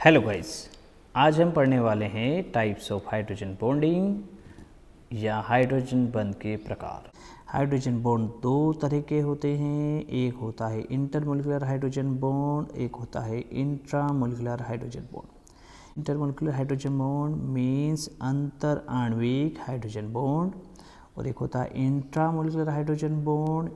Hello guys, आज हम पढ़ने वाले हैं टाइप्स ऑफ हाइड्रोजन बॉन्डिंग या हाइड्रोजन बंध के प्रकार। हाइड्रोजन बॉन्ड दो तरह के होते हैं, एक होता है इंटरमोलिकुलर हाइड्रोजन बॉन्ड, एक होता है intramolecular hydrogen bond. Intermolecular hydrogen bond means अंतर आणविक हाइड्रोजन बॉन्ड, और एक होता है इंट्रामोलिकुलर हाइड्रोजन बॉन्ड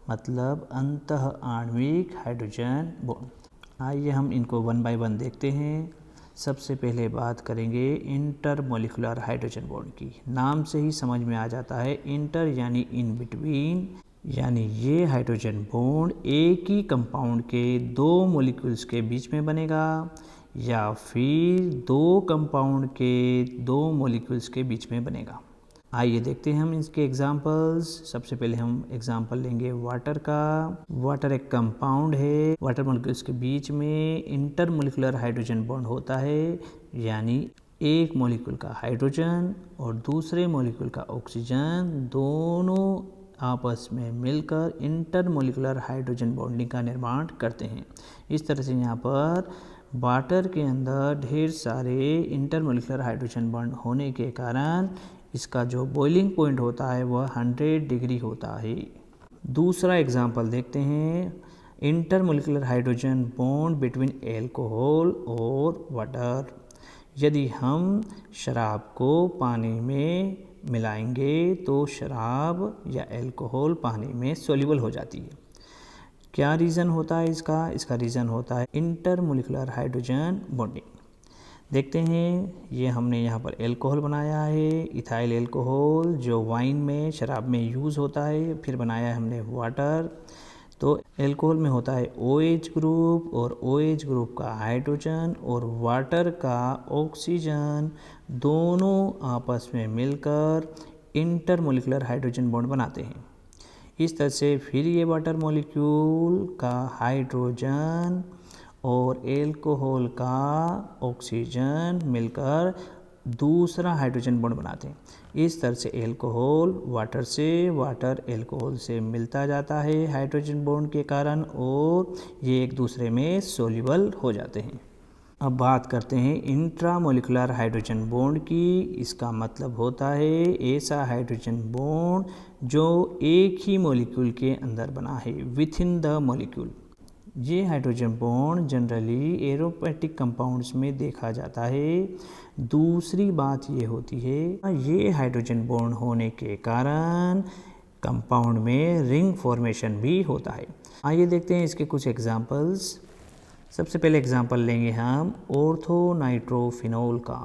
मतलब अंतः आणविक हाइड्रोजन बॉन्ड। आइए हम इनको वन बाय वन देखते हैं। सबसे पहले बात करेंगे इंटरमोलिकुलर हाइड्रोजन बॉन्ड की। नाम से ही समझ में आ जाता है, इंटर यानी इन बिटवीन, यानी ये हाइड्रोजन बॉन्ड एक ही कंपाउंड के दो मॉलिक्यूल्स के बीच में बनेगा या फिर दो कंपाउंड के दो मॉलिक्यूल्स के बीच में बनेगा। आइए देखते हैं हम इसके एग्जांपल्स। सबसे पहले हम एग्जांपल लेंगे वाटर का। वाटर एक कंपाउंड है, वाटर मॉलिक्यूल्स के बीच में इंटरमोलिकुलर हाइड्रोजन बॉन्ड होता है, यानी एक मॉलिक्यूल का हाइड्रोजन और दूसरे मॉलिक्यूल का ऑक्सीजन दोनों आपस में मिलकर इंटरमोलिकुलर हाइड्रोजन बॉन्डिंग का निर्माण करते हैं। इस तरह से यहाँ पर वाटर के अंदर ढेर सारे इंटरमोलिकुलर हाइड्रोजन बॉन्ड होने के कारण इसका जो बॉइलिंग पॉइंट होता है वह 100 डिग्री होता है। दूसरा एग्जाम्पल देखते हैं, intermolecular hydrogen bond between alcohol और वाटर। यदि हम शराब को पानी में मिलाएंगे तो शराब या एल्कोहल पानी में सोल्यूबल हो जाती है। क्या रीज़न होता है इसका? इसका रीज़न होता है इंटरमोलिकुलर हाइड्रोजन बॉन्डिंग। देखते हैं, ये हमने यहाँ पर एल्कोहल बनाया है, इथाइल एल्कोहल जो वाइन में शराब में यूज़ होता है। फिर बनाया है हमने वाटर, तो एल्कोहल में होता है OH ग्रुप और OH ग्रुप का हाइड्रोजन और वाटर का ऑक्सीजन दोनों आपस में मिलकर इंटरमोलिकुलर हाइड्रोजन बॉन्ड बनाते हैं। इस तरह से फिर ये वाटर मॉलिक्यूल का हाइड्रोजन और एल्कोहल का ऑक्सीजन मिलकर दूसरा हाइड्रोजन बॉन्ड बनाते हैं। इस तरह से एल्कोहल वाटर से, वाटर एल्कोहल से मिलता जाता है हाइड्रोजन बॉन्ड के कारण, और ये एक दूसरे में सोल्यूबल हो जाते हैं। अब बात करते हैं इंट्रामोलिकुलर हाइड्रोजन बॉन्ड की। इसका मतलब होता है ऐसा हाइड्रोजन बॉन्ड जो एक ही मॉलिक्यूल के अंदर बना है, विथ इन द मॉलिक्यूल। ये hydrogen bond generally aromatic compounds में देखा जाता है। दूसरी बात ये होती है, ये हाइड्रोजन बॉन्ड होने के कारण कंपाउंड में रिंग फॉर्मेशन भी होता है। आइए देखते हैं इसके कुछ एग्जांपल्स। सबसे पहले एग्जांपल लेंगे हम ऑर्थो नाइट्रोफिनॉल का।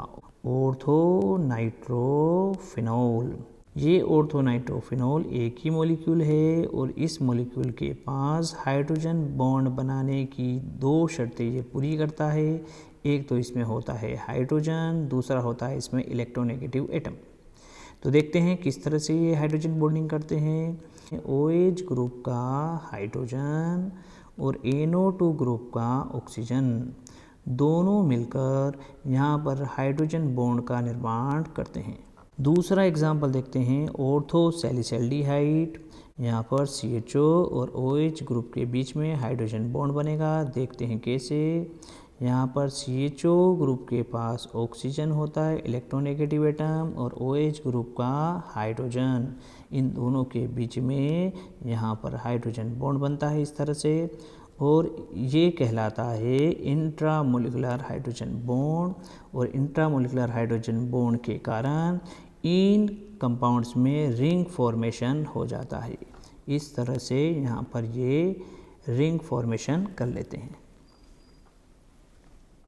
ऑर्थो नाइट्रोफिनॉल, ये ऑर्थो नाइट्रोफिनॉल एक ही मॉलिक्यूल है और इस मॉलिक्यूल के पास हाइड्रोजन बॉन्ड बनाने की दो शर्तें ये पूरी करता है। एक तो इसमें होता है हाइड्रोजन, दूसरा होता है इसमें इलेक्ट्रोनेगेटिव एटम। तो देखते हैं किस तरह से ये हाइड्रोजन बॉन्डिंग करते हैं। OH ग्रुप का हाइड्रोजन और NO2 ग्रुप का ऑक्सीजन दोनों मिलकर यहाँ पर हाइड्रोजन बॉन्ड का निर्माण करते हैं। दूसरा एग्जाम्पल देखते हैं, ऑर्थो सैलिसल्डिहाइड। यहाँ पर CHO और OH ग्रुप के बीच में हाइड्रोजन बॉन्ड बनेगा। देखते हैं कैसे। यहाँ पर CHO ग्रुप के पास ऑक्सीजन होता है, इलेक्ट्रोनेगेटिव एटम, और OH ग्रुप का हाइड्रोजन। इन दोनों के बीच में यहाँ पर हाइड्रोजन बॉन्ड बनता है इस तरह से, और ये कहलाता है इंट्रामोलिकुलर हाइड्रोजन बॉन्ड। और इंट्रामोलिकुलर हाइड्रोजन बॉन्ड के कारण इन कंपाउंड्स में रिंग फॉर्मेशन हो जाता है। इस तरह से यहाँ पर ये रिंग फॉर्मेशन कर लेते हैं।